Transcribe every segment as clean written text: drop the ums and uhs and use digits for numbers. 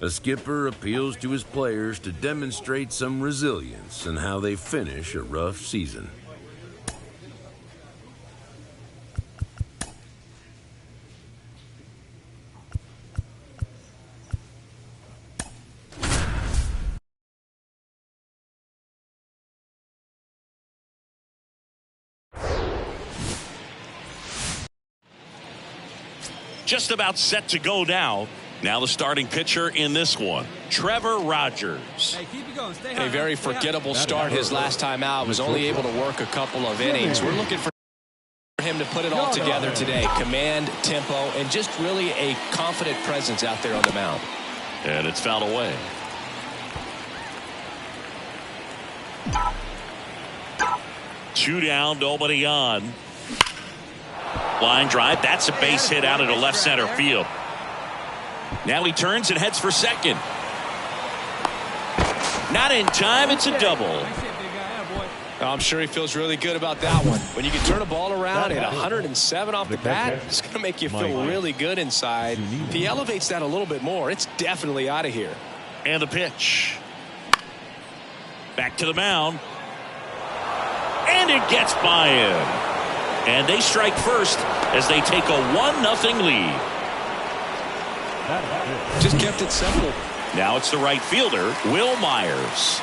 A skipper appeals to his players to demonstrate some resilience in how they finish a rough season. Just about set to go now. Now the starting pitcher in this one, Trevor Rogers. Hey, keep it going. Stay A very forgettable start his last time out. Was only able to work a couple of innings. We're looking for him to put it all together today. Command, tempo, and just really a confident presence out there on the mound. And it's fouled away. Two down, nobody on. Line drive. That's a base hit out into left center field. Now he turns and heads for second. Not in time. It's a double. I'm sure he feels really good about that one. When you can turn a ball around at 107 off the bat, it's going to make you feel really good inside. If he elevates that a little bit more, it's definitely out of here. And the pitch. Back to the mound. And it gets by him. And they strike first as they take a 1-0 lead. Just kept it simple. Now it's the right fielder, Will Myers.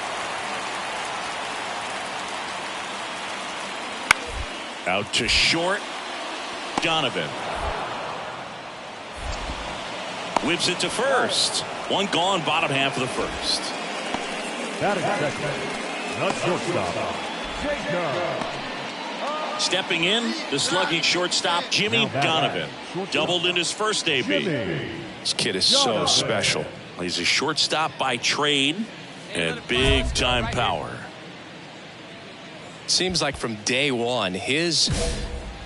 Out to short, Donovan. Whips it to first. One gone, bottom half of the first. Not shortstop. Stepping in, the sluggy shortstop, Jimmy Donovan. Doubled in his first AB. This kid is so special. He's a shortstop by trade and big-time power. Seems like from day one, his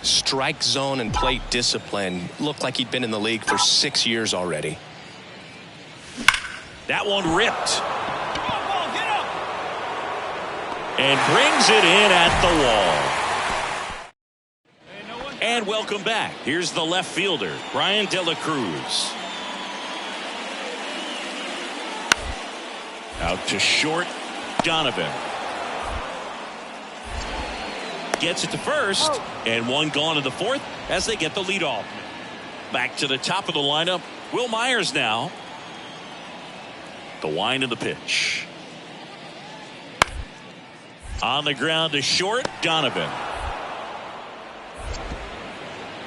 strike zone and plate discipline looked like he'd been in the league for 6 years already. That one ripped. And brings it in at the wall. And welcome back. Here's the left fielder, Brian De La Cruz. Out to short, Donovan. Gets it to first, and one gone in the fourth as they get the lead off. Back to the top of the lineup, Will Myers now. The wind of the pitch. On the ground to short, Donovan.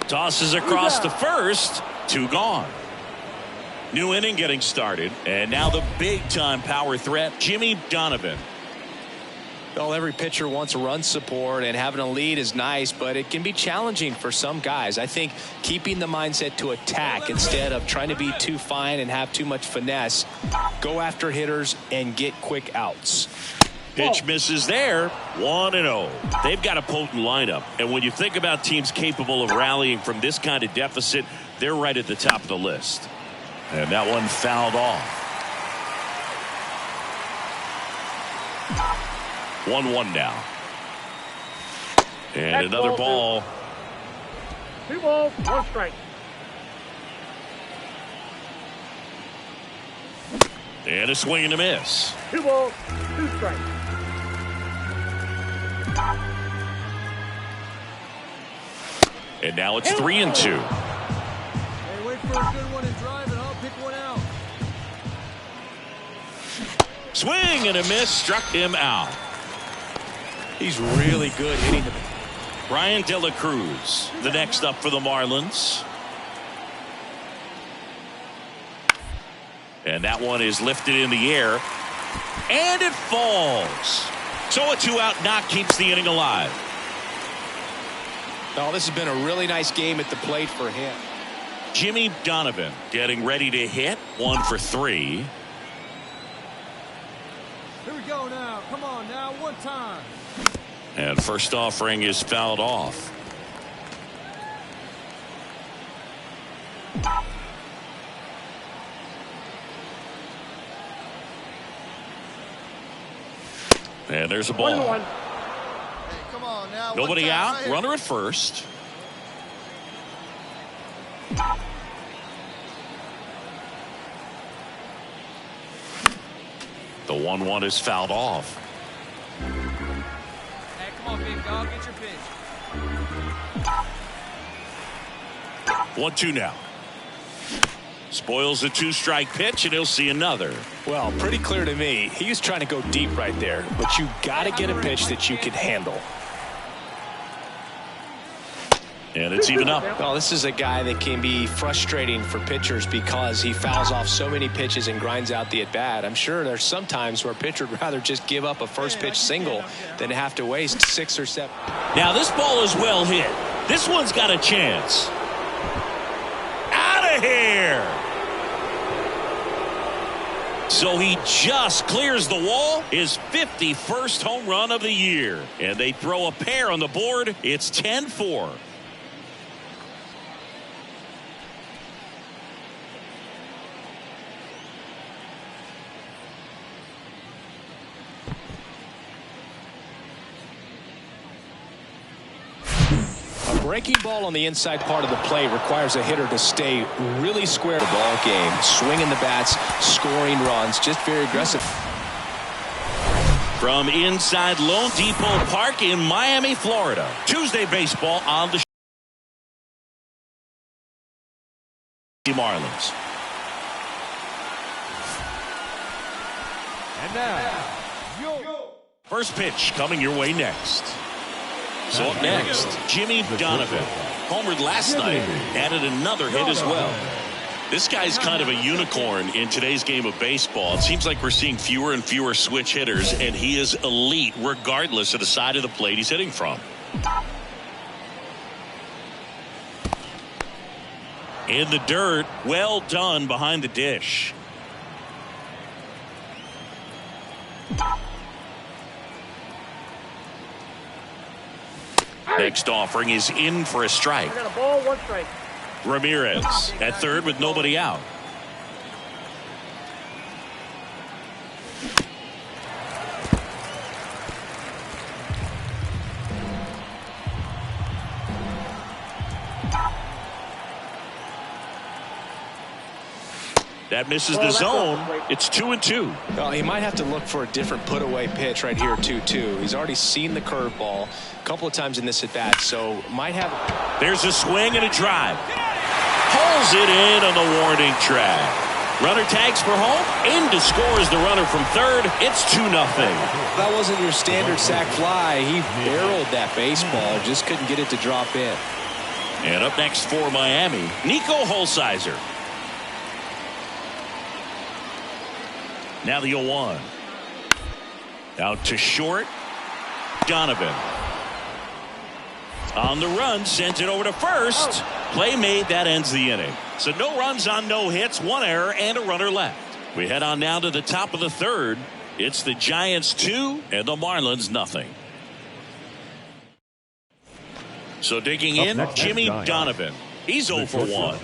Tosses across to first, two gone. New inning getting started, and now the big-time power threat, Jimmy Donovan. Well, every pitcher wants run support, and having a lead is nice, but it can be challenging for some guys. I think keeping the mindset to attack instead of trying to be too fine and have too much finesse, go after hitters and get quick outs. Pitch misses there, 1-0. They've got a potent lineup, and when you think about teams capable of rallying from this kind of deficit, they're right at the top of the list. And that one fouled off. 1-1 now. And another ball. 2 balls, 1 strike. And a swing and a miss. 2 balls, 2 strikes. And now it's 3-2. Hey, wait for a good one and drive, and I'll pick one out. Swing and a miss, struck him out. He's really good hitting the. Brian De La Cruz, the next up for the Marlins. And that one is lifted in the air. And it falls. So a 2-out knock keeps the inning alive. Oh, this has been a really nice game at the plate for him. Jimmy Donovan getting ready to hit. 1 for 3. Here we go now. Come on now, one time. And first offering is fouled off. And there's a ball. 1-1. Hey, come on now. Nobody out. Runner at first. 1-1 is fouled off. Hey, come on, big dog. Get your pitch. 1-2 now. Spoils the 2-strike pitch, and he'll see another. Well, pretty clear to me. He was trying to go deep right there, but you got to get a pitch that you can handle. And it's even up. Well, this is a guy that can be frustrating for pitchers because he fouls off so many pitches and grinds out the at-bat. I'm sure there's some times where a pitcher would rather just give up a first-pitch single than have to waste 6 or 7. Now, this ball is well hit. This one's got a chance. Out of here. So he just clears the wall. His 51st home run of the year. And they throw a pair on the board. It's 10-4. Breaking ball on the inside part of the plate requires a hitter to stay really square. The ball game, swinging the bats, scoring runs, just very aggressive. From inside Lone Depot Park in Miami, Florida. Tuesday baseball on the Marlins. And now, First pitch coming your way next. So up next, Jimmy Donovan. Homered last night, added another hit as well. This guy's kind of a unicorn in today's game of baseball. It seems like we're seeing fewer and fewer switch hitters, and he is elite regardless of the side of the plate he's hitting from. In the dirt, well done behind the dish. Next offering is in for a strike. I got a ball, 1 strike. Ramirez at third with nobody out. That misses the zone. It's 2-2. Well, he might have to look for a different put-away pitch right here, 2-2. He's already seen the curveball a couple of times in this at-bat, so might have. There's a swing and a drive. Pulls it in on the warning track. Runner tags for home. In to score is the runner from third. It's 2-0. That wasn't your standard sac fly. He barreled that baseball, just couldn't get it to drop in. And up next for Miami, Nico Holsizer. Now the 0-1. Out to short. Donovan. On the run, sent it over to first. Play made, that ends the inning. So no runs on no hits, 1 error, and a runner left. We head on now to the top of the third. It's the Giants 2 and the Marlins nothing. So digging in, Jimmy Donovan. He's 0 for 1.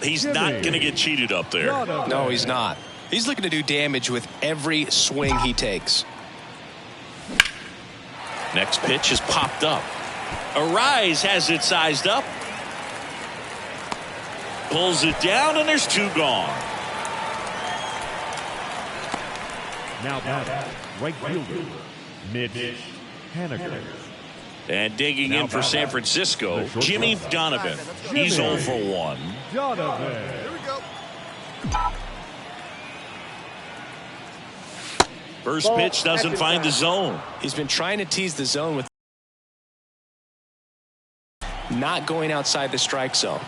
He's not going to get cheated up there. No, he's not. He's looking to do damage with every swing he takes. Next pitch is popped up. Arise has it sized up. Pulls it down, and there's 2 gone. Now batting, right fielder, Mitch Haniger. And digging in for San Francisco, Jimmy Donovan. He's 0 for 1. Donovan. Here we go. First pitch doesn't find the zone. He's been trying to tease the zone with not going outside the strike zone.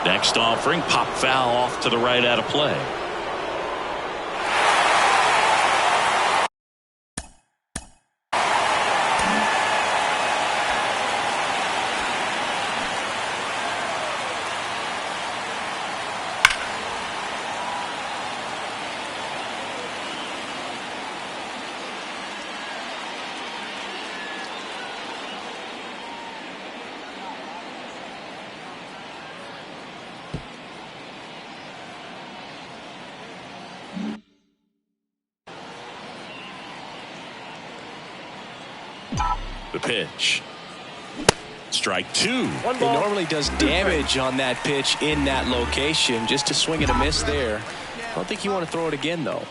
Next offering, pop foul off to the right out of play. The pitch. Strike 2. He normally does damage on that pitch in that location. Just a swing and a miss there. I don't think you want to throw it again, though.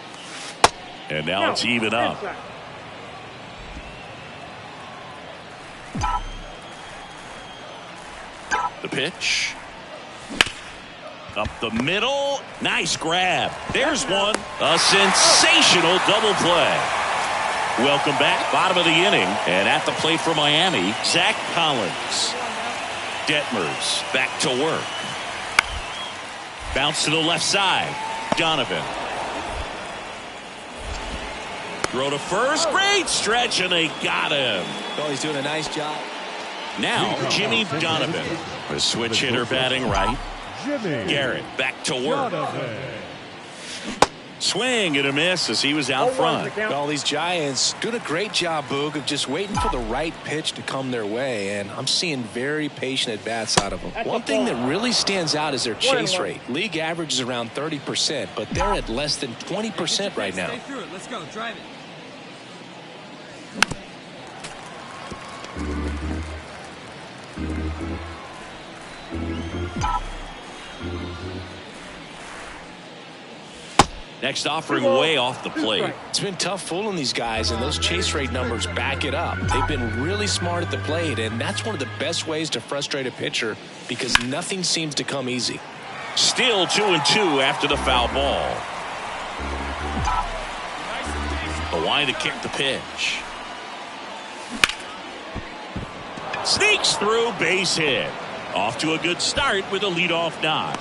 And now it's even up. The pitch. Up the middle. Nice grab. There's one. A sensational double play. Welcome back. Bottom of the inning. And at the plate for Miami, Zach Collins. Detmers back to work. Bounce to the left side. Donovan. Throw to first. Great stretch, and they got him. Oh, he's doing a nice job. Now, Jimmy Donovan. A switch hitter batting right. Garrett back to work. Swing and a miss as he was out front. Well, these Giants doing a great job, Boog, of just waiting for the right pitch to come their way, and I'm seeing very patient at-bats out of them. One thing that really stands out is their chase rate. League average is around 30%, but they're at less than 20% right now. Stay through it. Let's go. Drive it. Next offering way off the plate. It's been tough fooling these guys, and those chase rate numbers back it up. They've been really smart at the plate, and that's one of the best ways to frustrate a pitcher because nothing seems to come easy. Still 2-2 after the foul ball. The line to kick the pitch. Sneaks through, base hit. Off to a good start with a leadoff knock.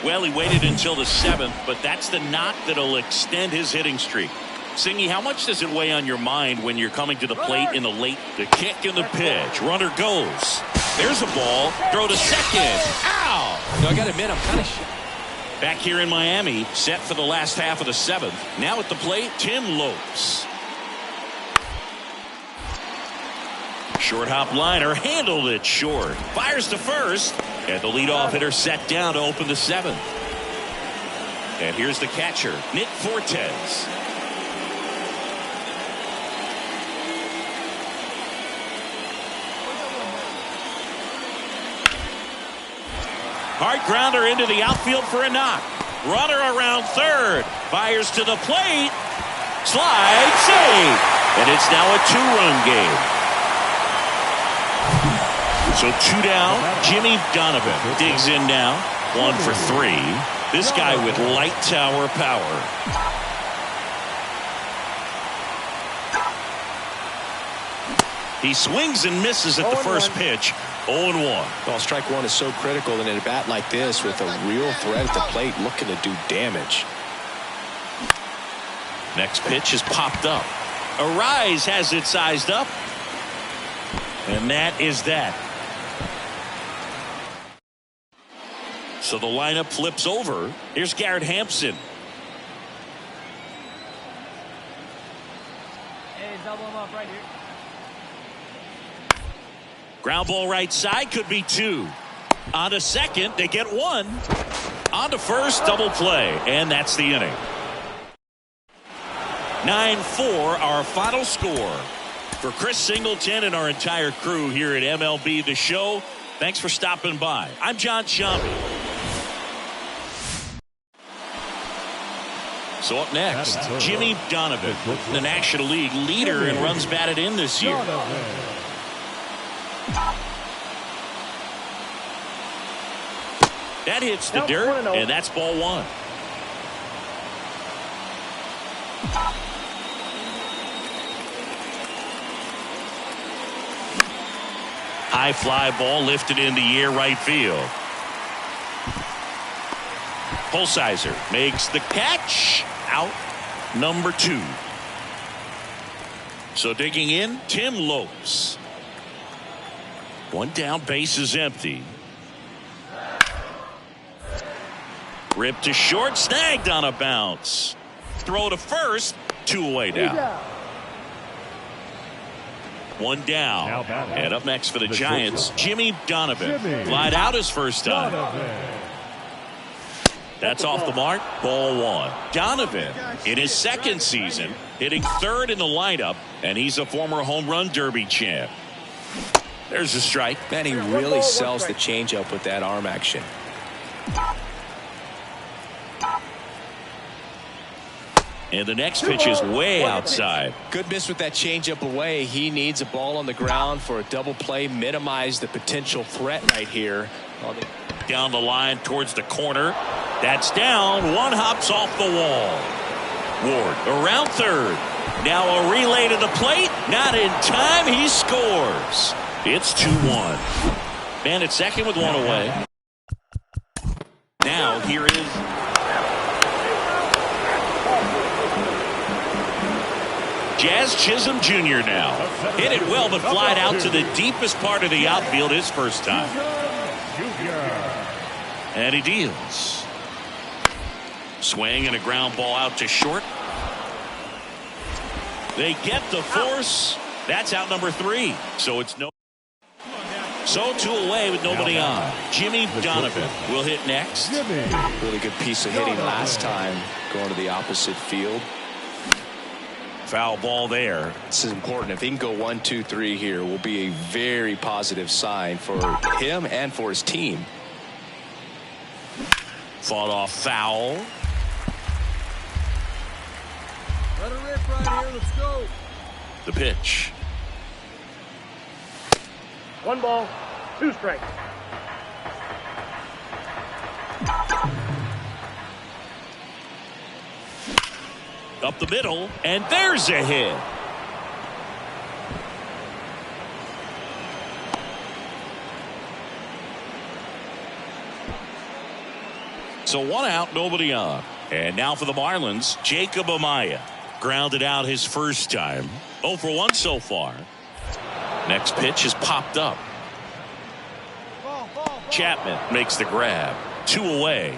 Well, he waited until the 7th, but that's the knock that'll extend his hitting streak. Singy, how much does it weigh on your mind when you're coming to the plate in the late? The kick and the pitch. Runner goes. There's a ball. Throw to second. Ow! No, I got to admit, I'm kind of shocked. Back here in Miami, set for the last half of the 7th. Now at the plate, Tim Lopes. Short hop liner, handled it short. Fires to first, and the leadoff hitter set down to open the 7th. And here's the catcher, Nick Fortes. Hard grounder into the outfield for a knock. Runner around third. Fires to the plate. Slide, save. And it's now a 2-run game. So 2 down. Jimmy Donovan digs in now. 1 for 3. This guy with light tower power. He swings and misses at the first pitch. 0-1. Well, strike one is so critical in a bat like this with a real threat at the plate looking to do damage. Next pitch is popped up. Arise has it sized up. And that is that. So the lineup flips over. Here's Garrett Hampson. Hey, double him up right here. Ground ball right side, could be 2. On to second, they get 1. On to first, double play, and that's the inning. 9-4, our final score. For Chris Singleton and our entire crew here at MLB The Show, thanks for stopping by. I'm John Shambi. So up next, Jimmy Donovan, the National League leader in runs batted in this year. That hits the dirt, and that's ball 1. High fly ball lifted in the air right field. Holsizer makes the catch. Out number 2. So digging in, Tim Lopes. 1 down, base is empty. Ripped to short, snagged on a bounce. Throw to first, 2 away now. 1 down. And up next for the Giants, Jimmy Donovan. Glide out his first time. That's off the mark. Ball 1. Donovan in his 2nd season, hitting 3rd in the lineup, and he's a former home run derby champ. There's a strike. Man, he really sells the changeup with that arm action. And the next pitch is way outside. Good miss with that changeup away. He needs a ball on the ground for a double play. Minimize the potential threat right here. Down the line towards the corner. That's down. One hops off the wall. Ward around third. Now a relay to the plate. Not in time. He scores. It's 2-1. Man at second with one away. Now here is Jazz Chisholm Jr. now. Hit it well, but flied out to the deepest part of the outfield his first time. And he deals. Swing and a ground ball out to short. They get the force. That's out number 3. So it's no. So 2 away with nobody on. Jimmy Donovan will hit next. Really good piece of hitting last time, going to the opposite field. Foul ball there. This is important. If he can go 1, 2, 3 here, will be a very positive sign for him and for his team. Fought off foul. Let it rip right here. Let's go. The pitch. 1 ball, 2 strikes. Up the middle, and there's a hit. So 1 out, nobody on. And now for the Marlins, Jacob Amaya. Grounded out his first time. 0 for 1 so far. Next pitch is popped up. Chapman makes the grab. 2 away.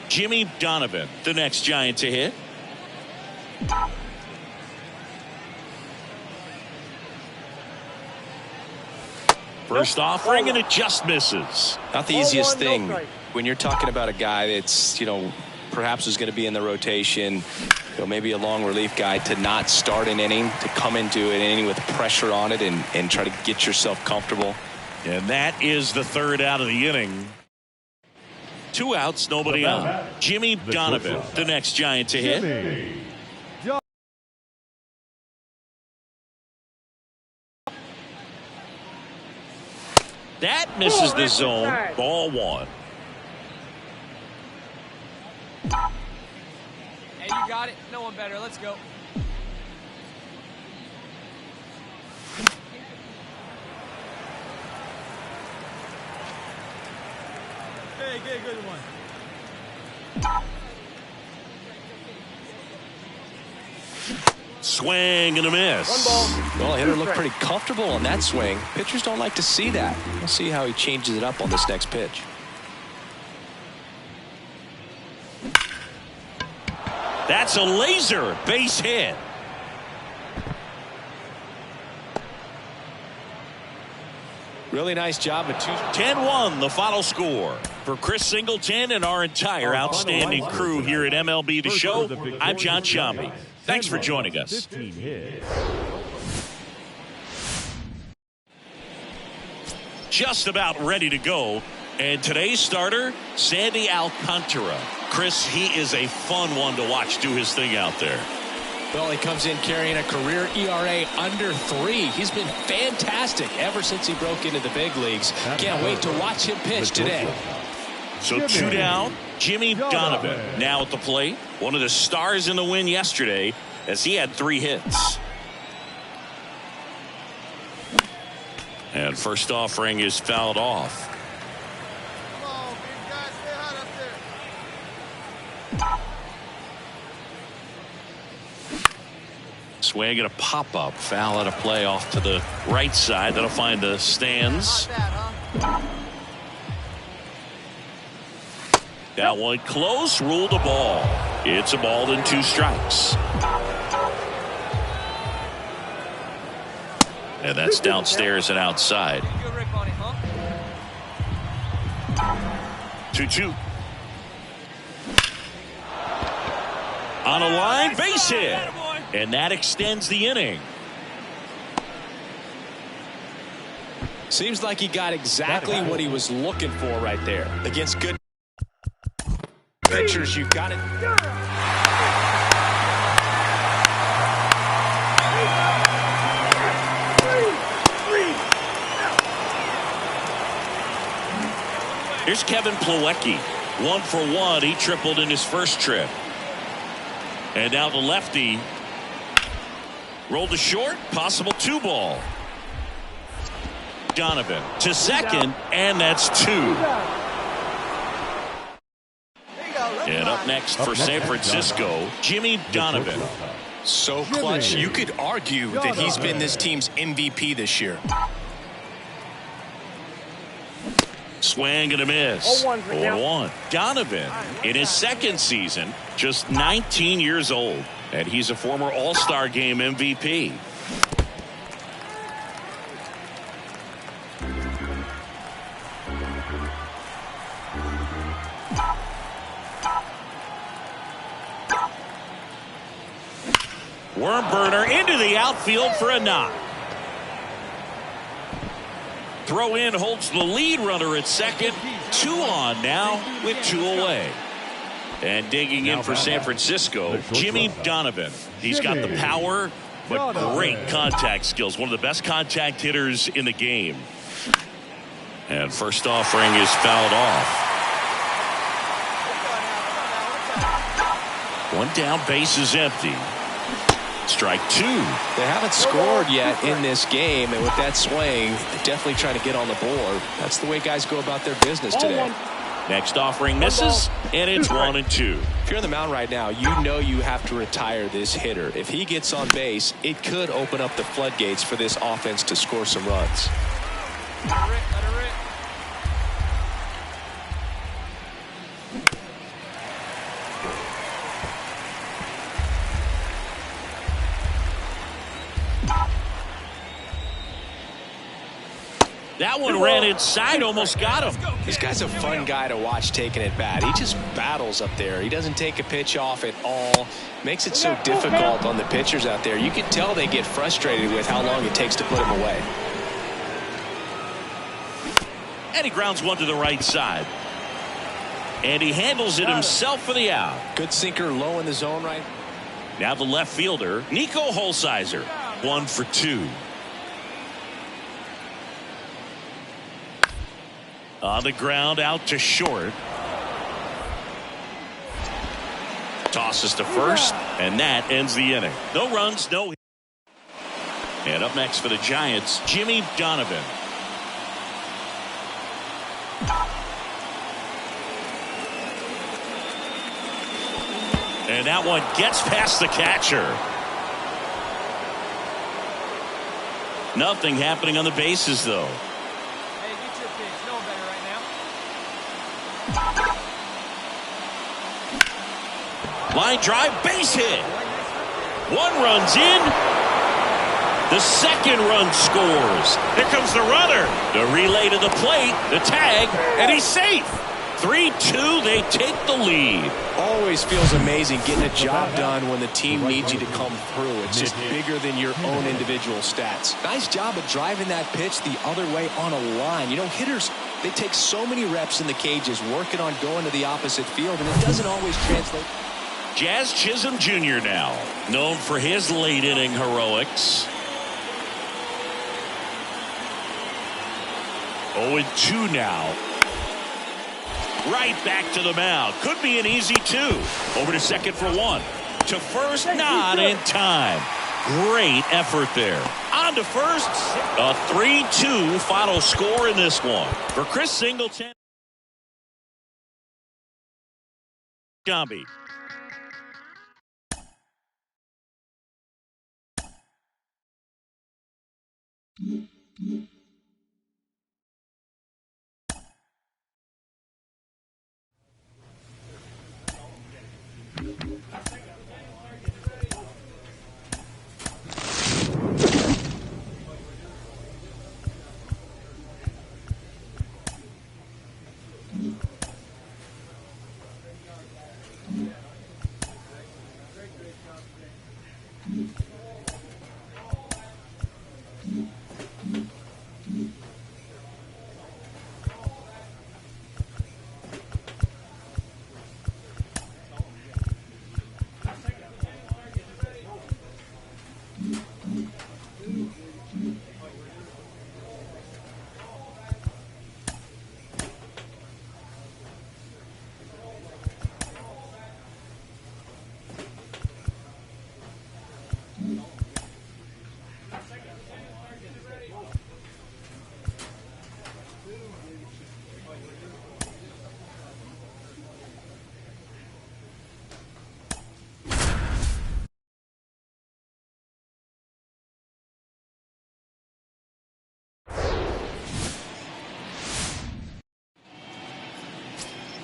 Jimmy Donovan, the next Giant to hit. First offering, and it just misses. Not the easiest thing when you're talking about a guy that's, perhaps is going to be in the rotation, maybe a long relief guy, to not start an inning, to come into an inning with pressure on it and try to get yourself comfortable. And that is the 3rd out of the inning. 2 outs, nobody on. Jimmy Donovan, the next Giant to hit. That misses the zone. Ball 1. Hey, you got it. No one better. Let's go. Hey, get a good one. Swing and a miss. 1 ball. Well, hitter looked pretty comfortable on that swing. Pitchers don't like to see that. We'll see how he changes it up on this next pitch. That's a laser base hit. Really nice job at 10-1 the final score. For Chris Singleton and our entire outstanding crew here at MLB The Show, I'm John Shambi. Thanks for joining us. Just about ready to go. And today's starter, Sandy Alcantara. Chris, he is a fun one to watch do his thing out there. Well, he comes in carrying a career ERA under 3. He's been fantastic ever since he broke into the big leagues. Can't wait to watch him pitch today. So 2 down, Jimmy Donovan now at the plate. One of the stars in the win yesterday as he had 3 hits. And first offering is fouled off. Come on, big guy, stay hot up there. Swing and a pop-up. Foul out of play off to the right side. That'll find the stands. That one close. Ruled a ball. It's a ball and 2 strikes. And that's downstairs and outside. 2-2. On a line, base hit. And that extends the inning. Seems like he got exactly what he was looking for right there against good pitchers, you've got it. Here's Kevin Plawecki. 1 for 1. He tripled in his first trip. And now the lefty rolled to short. Possible 2 ball. Donovan to second, and that's 2. And up next for San Francisco, Jimmy Donovan. So clutch, you could argue that he's been this team's MVP this year. Swing and a miss. 0-1. Donovan in his second season, just 19 years old, and he's a former All-Star Game MVP. Worm burner into the outfield for a knock. Throw in holds the lead runner at second. 2 on now with 2 away. And digging in for San Francisco, Jimmy Donovan. He's got the power, but great contact skills. One of the best contact hitters in the game. And first offering is fouled off. 1 down, base is empty. Strike 2. They haven't scored yet in this game, and with that swing, definitely trying to get on the board. That's the way guys go about their business today. Next offering misses, and it's 1 and 2. If you're on the mound right now, you know you have to retire this hitter. If he gets on base, it could open up the floodgates for this offense to score some runs. Let her rip. That one ran inside, almost got him. This guy's a fun guy to watch taking at bat. He just battles up there. He doesn't take a pitch off at all. Makes it so difficult on the pitchers out there. You can tell they get frustrated with how long it takes to put him away. And he grounds one to the right side. And he handles it himself for the out. Good sinker low in the zone right. Now the left fielder, Nico Holsizer. 1 for 2. On the ground, out to short. Tosses to first, and that ends the inning. No runs, no hits. And up next for the Giants, Jimmy Donovan. And that one gets past the catcher. Nothing happening on the bases, though. Line drive, base hit. 1 runs in. The second run scores. Here comes the runner. The relay to the plate, the tag, and he's safe. 3-2, they take the lead. Always feels amazing getting a job done when the team needs you to come through. It's just bigger than your own individual stats. Nice job of driving that pitch the other way on a line. You know, hitters, they take so many reps in the cages working on going to the opposite field, and it doesn't always translate. Jazz Chisholm Jr. now, known for his late inning heroics. 0-2 now. Right back to the mound. Could be an easy 2. Over to second for 1. To first, not in time. Great effort there. On to first. A 3-2 final score in this one. For Chris Singleton. Gombe.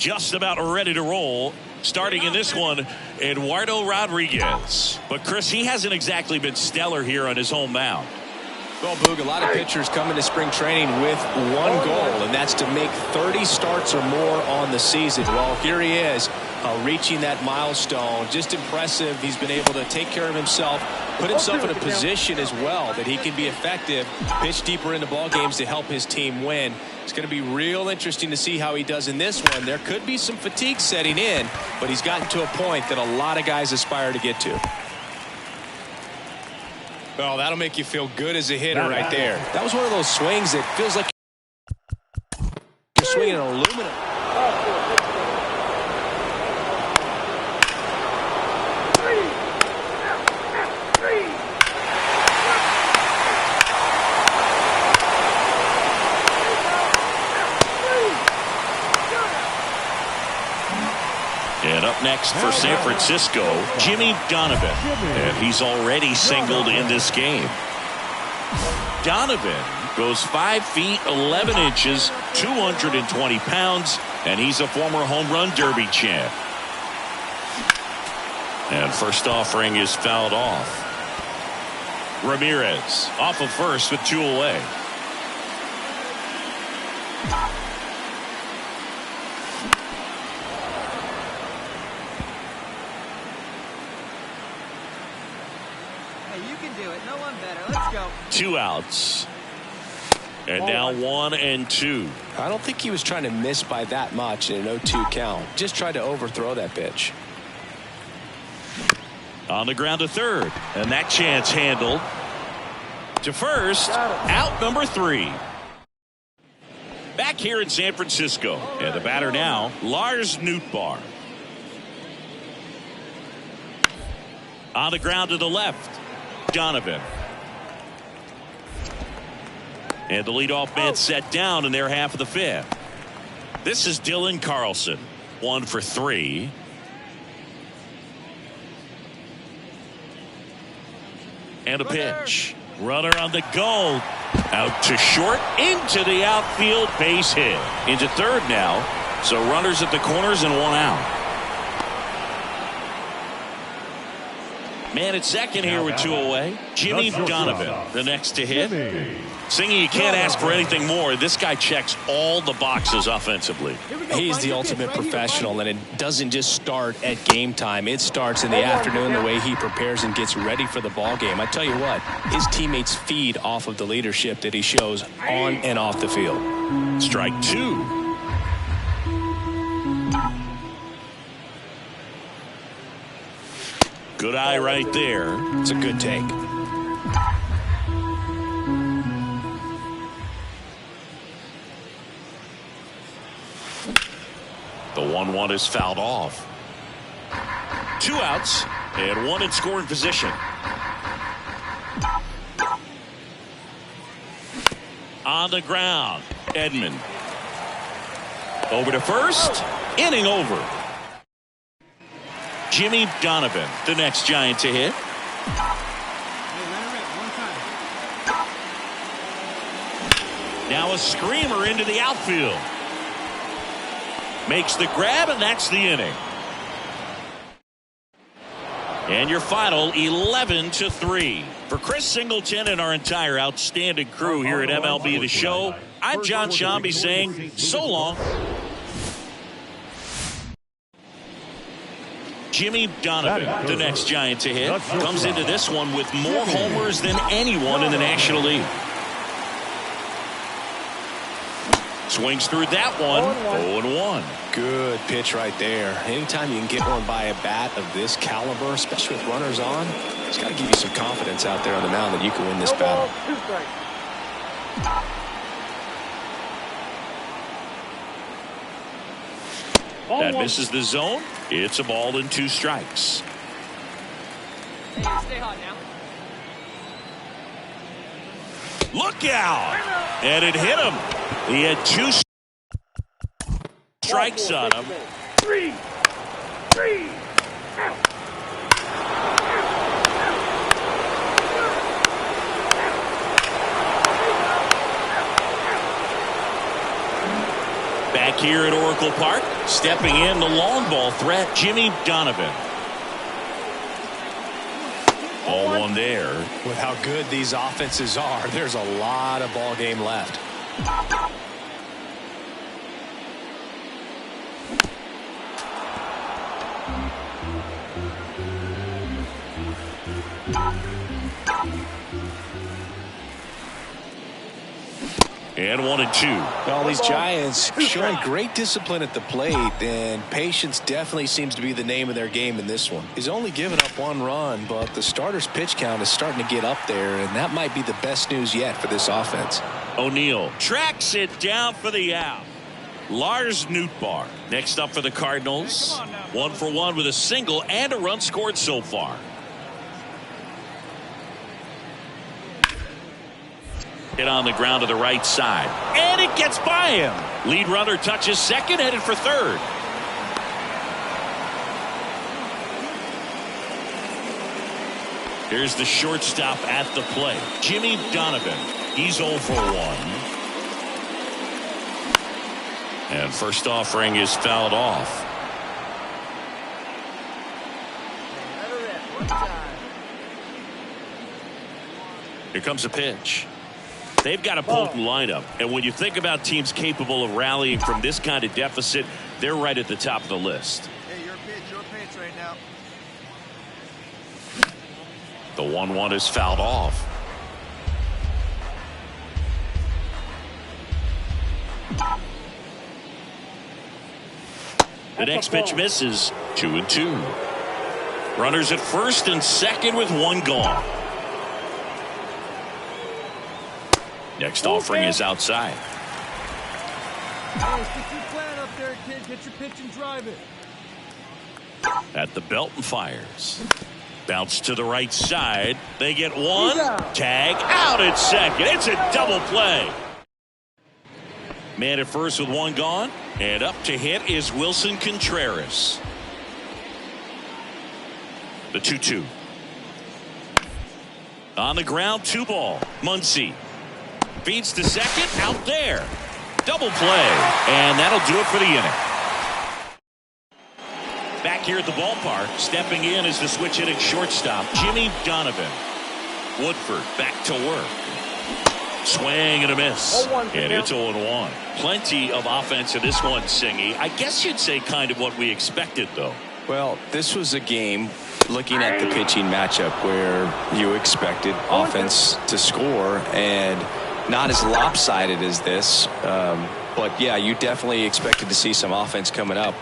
just about ready to roll. Starting in this one, Eduardo Rodriguez. But, Chris, he hasn't exactly been stellar here on his home mound. Well, Boog, a lot of pitchers come into spring training with one goal, and that's to make 30 starts or more on the season. Well, here he is, reaching that milestone. Just impressive. He's been able to take care of himself, put himself in a position as well that he can be effective, pitch deeper into ball games to help his team win. It's going to be real interesting to see how he does in this one. There could be some fatigue setting in, but he's gotten to a point that a lot of guys aspire to get to. Well, that'll make you feel good as a hitter right there. That was one of those swings that feels like you're swinging an aluminum. And up next for San Francisco, Jimmy Donovan. And he's already singled in this game. Donovan goes 5 feet 11 inches, 220 pounds, and he's a former home run derby champ. And first offering is fouled off. Ramirez off of first with 2 away. You can do it. No one better. Let's go. 2 outs. And now 1 and 2. I don't think he was trying to miss by that much in an 0-2 count. Just tried to overthrow that pitch. On the ground to third. And that chance handled. To first. Out number 3. Back here in San Francisco. And the batter now, Lars Nootbaar. On the ground to the left. Donovan. And the leadoff man set down in their half of the 5th. This is Dylan Carlson. 1 for 3. And a pitch. Runner on the go. Out to short. Into the outfield. Base hit. Into third now. So runners at the corners and 1 out. Man at second here with 2 away. Jimmy Donovan, the next to hit. Singy, you can't ask for anything more. This guy checks all the boxes offensively. He's the ultimate professional, and it doesn't just start at game time. It starts in the afternoon, the way he prepares and gets ready for the ball game. I tell you what, his teammates feed off of the leadership that he shows on and off the field. Strike 2. Good eye right there. It's a good take. The 1-1 is fouled off. 2 outs and 1 in scoring position. On the ground, Edman. Over to first. Inning over. Jimmy Donovan, the next Giant to hit. Now a screamer into the outfield. Makes the grab, and that's the inning. And your final 11-3. For Chris Singleton and our entire outstanding crew here at MLB The Show, I'm John Shambi saying so long. Jimmy Donovan, the next Giant to hit, comes into this one with more homers than anyone in the National League. Swings through that one. 0-1. Good pitch right there. Anytime you can get one by a bat of this caliber, especially with runners on, it's got to give you some confidence out there on the mound that you can win this battle. That misses the zone. It's a ball and 2 strikes. Hey, stay hot now. Look out! And it hit him. He had 2 strikes on him. 3. Back here at Oracle Park. Stepping in, the long ball threat, Jimmy Donovan. Ball one there. With how good these offenses are, there's a lot of ball game left. And 1-2. Well, these Giants showing great discipline at the plate, and patience definitely seems to be the name of their game in this one. He's only given up one run, but the starter's pitch count is starting to get up there, and that might be the best news yet for this offense. O'Neill tracks it down for the out. Lars Nootbaar next up for the Cardinals. 1 for 1 with a single and a run scored so far. Hit on the ground to the right side, and it gets by him. Lead runner touches second, headed for third. Here's the shortstop at the plate, Jimmy Donovan. He's 0 for 1. And first offering is fouled off. Here comes a pitch. They've got a potent lineup, and when you think about teams capable of rallying from this kind of deficit, they're right at the top of the list. Hey, your pitch right now. The 1-1 is fouled off. The next pitch misses. 2-2. Runners at first and second with one gone. Next offering is outside. Hey, stick your plan up there, kid. Get your pitch and drive it. At the belt and fires. Bounce to the right side. They get one. Tag out at second. It's a double play. Man at first with one gone. And up to hit is Wilson Contreras. The 2-2. On the ground, 2 ball. Muncy. Feeds to second, out there. Double play, and that'll do it for the inning. Back here at the ballpark, stepping in is the switch hitting shortstop, Jimmy Donovan. Woodford back to work. Swing and a miss. And it's 0-1. Plenty of offense in this one, Singy. I guess you'd say kind of what we expected, though. Well, this was a game, looking at the pitching matchup, where you expected offense to score, and not as lopsided as this, but yeah, you definitely expected to see some offense coming up.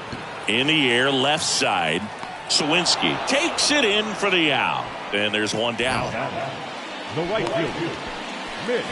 In the air, left side. Sawinski takes it in for the out. And there's one down. The right fielder, Mitch